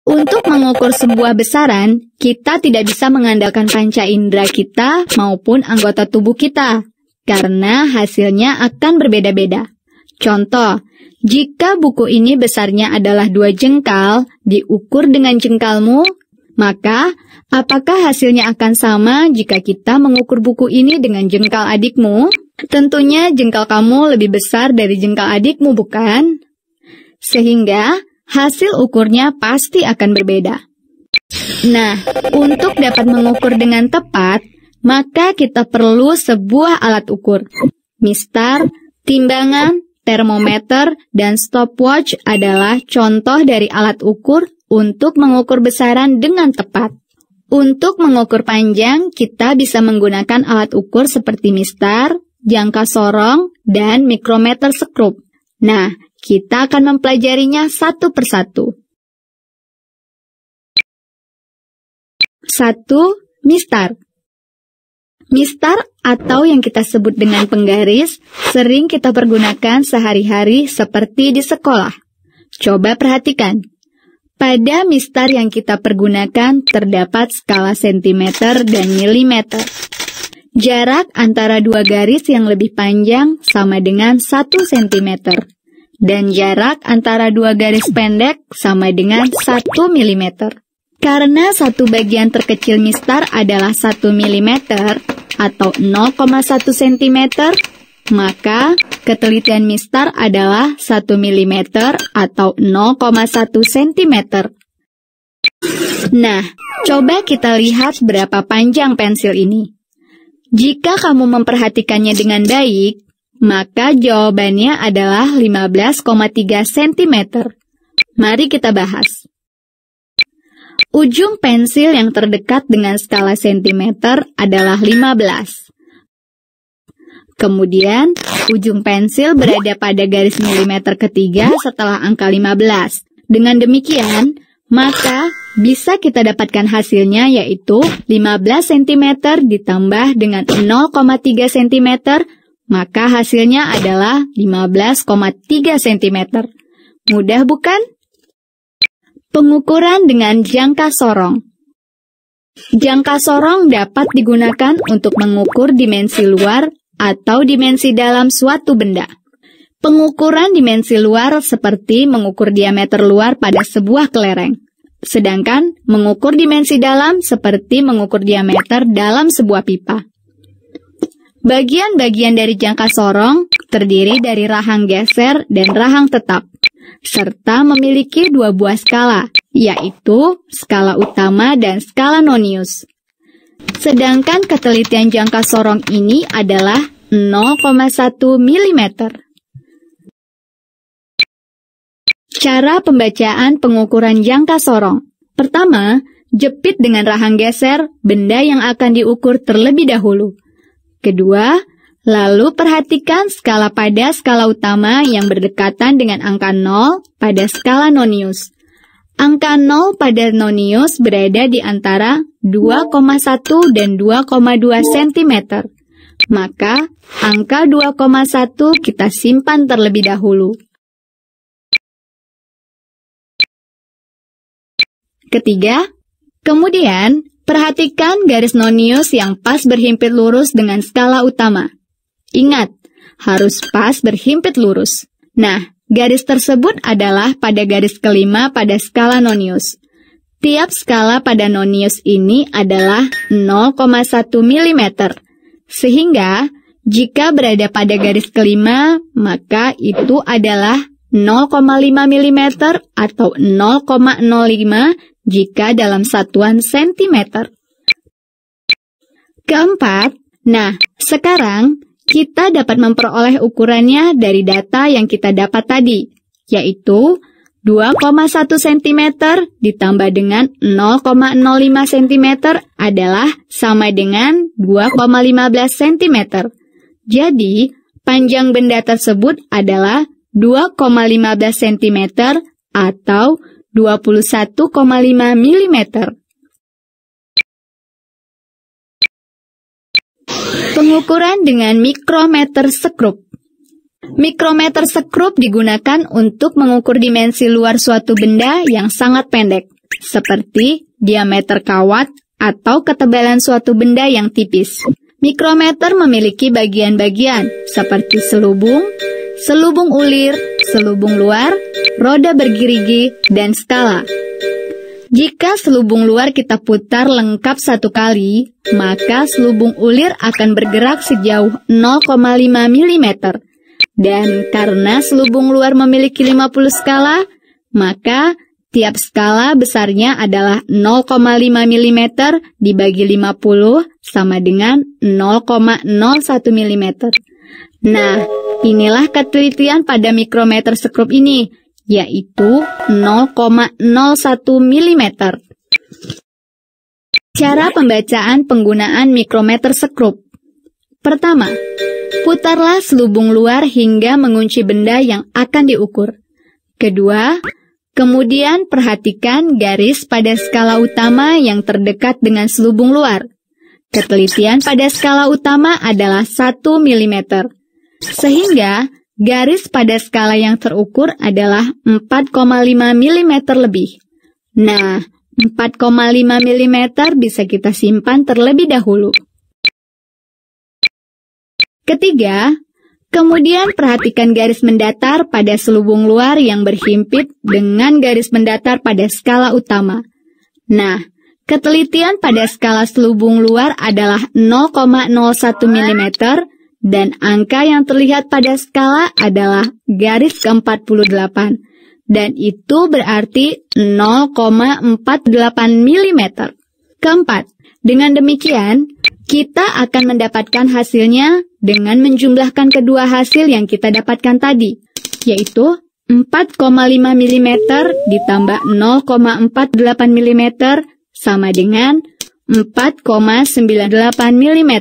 Untuk mengukur sebuah besaran, kita tidak bisa mengandalkan panca indera kita maupun anggota tubuh kita, karena hasilnya akan berbeda-beda. Contoh, jika buku ini besarnya adalah 2 jengkal, diukur dengan jengkalmu, maka apakah hasilnya akan sama jika kita mengukur buku ini dengan jengkal adikmu? Tentunya jengkal kamu lebih besar dari jengkal adikmu, bukan? Sehingga hasil ukurnya pasti akan berbeda. Nah, untuk dapat mengukur dengan tepat, maka kita perlu sebuah alat ukur. Mistar, timbangan, termometer, dan stopwatch adalah contoh dari alat ukur untuk mengukur besaran dengan tepat. Untuk mengukur panjang, kita bisa menggunakan alat ukur seperti mistar, jangka sorong, dan mikrometer sekrup. Nah, kita akan mempelajarinya satu persatu. 1. Mistar. Mistar atau yang kita sebut dengan penggaris sering kita pergunakan sehari-hari seperti di sekolah. Coba perhatikan. Pada mistar yang kita pergunakan terdapat skala sentimeter dan milimeter. Jarak antara 2 garis yang lebih panjang sama dengan 1 cm. Dan jarak antara 2 garis pendek sama dengan 1 mm. Karena satu bagian terkecil mistar adalah 1 mm atau 0,1 cm, maka ketelitian mistar adalah 1 mm atau 0,1 cm. Nah, coba kita lihat berapa panjang pensil ini. Jika kamu memperhatikannya dengan baik, maka jawabannya adalah 15,3 cm. Mari kita bahas. Ujung pensil yang terdekat dengan skala sentimeter adalah 15. Kemudian, ujung pensil berada pada garis milimeter ketiga setelah angka 15. Dengan demikian, maka bisa kita dapatkan hasilnya yaitu 15 cm ditambah dengan 0,3 cm, maka hasilnya adalah 15,3 cm. Mudah bukan? Pengukuran dengan jangka sorong. Jangka sorong dapat digunakan untuk mengukur dimensi luar atau dimensi dalam suatu benda. Pengukuran dimensi luar seperti mengukur diameter luar pada sebuah kelereng. Sedangkan mengukur dimensi dalam seperti mengukur diameter dalam sebuah pipa. Bagian-bagian dari jangka sorong terdiri dari rahang geser dan rahang tetap, serta memiliki 2 buah skala, yaitu skala utama dan skala nonius. Sedangkan ketelitian jangka sorong ini adalah 0,1 mm. Cara pembacaan pengukuran jangka sorong. Pertama, jepit dengan rahang geser benda yang akan diukur terlebih dahulu. Kedua, lalu perhatikan skala pada skala utama yang berdekatan dengan angka 0 pada skala nonius. Angka 0 pada nonius berada di antara 2,1 dan 2,2 cm. Maka, angka 2,1 kita simpan terlebih dahulu. Ketiga, kemudian perhatikan garis nonius yang pas berhimpit lurus dengan skala utama. Ingat, harus pas berhimpit lurus. Nah, garis tersebut adalah pada garis kelima pada skala nonius. Tiap skala pada nonius ini adalah 0,1 mm. Sehingga, jika berada pada garis kelima, maka itu adalah 0,5 mm atau 0,05 jika dalam satuan sentimeter. Keempat, nah, sekarang kita dapat memperoleh ukurannya dari data yang kita dapat tadi, yaitu 2,1 cm ditambah dengan 0,05 cm adalah sama dengan 2,15 cm. Jadi, panjang benda tersebut adalah 2,15 cm atau 21,5 mm. Pengukuran dengan mikrometer sekrup. Mikrometer sekrup digunakan untuk mengukur dimensi luar suatu benda yang sangat pendek, seperti diameter kawat atau ketebalan suatu benda yang tipis. Mikrometer memiliki bagian-bagian seperti selubung, selubung ulir, selubung luar, roda bergerigi, dan skala. Jika selubung luar kita putar lengkap satu kali, maka selubung ulir akan bergerak sejauh 0,5 mm. Dan karena selubung luar memiliki 50 skala, maka tiap skala besarnya adalah 0,5 mm dibagi 50 sama dengan 0,01 mm. Nah, inilah ketelitian pada mikrometer sekrup ini, yaitu 0,01 mm. Cara pembacaan penggunaan mikrometer sekrup. Pertama, putarlah selubung luar hingga mengunci benda yang akan diukur. Kedua, kemudian perhatikan garis pada skala utama yang terdekat dengan selubung luar. Ketelitian pada skala utama adalah 1 mm. Sehingga garis pada skala yang terukur adalah 4,5 mm lebih. Nah, 4,5 mm bisa kita simpan terlebih dahulu. Ketiga, kemudian perhatikan garis mendatar pada selubung luar yang berhimpit dengan garis mendatar pada skala utama. Nah, ketelitian pada skala selubung luar adalah 0,01 mm dan angka yang terlihat pada skala adalah garis ke-48. Dan itu berarti 0,48 mm. Keempat, dengan demikian, kita akan mendapatkan hasilnya dengan menjumlahkan kedua hasil yang kita dapatkan tadi, yaitu 4,5 mm ditambah 0,48 mm sama dengan 4,98 mm.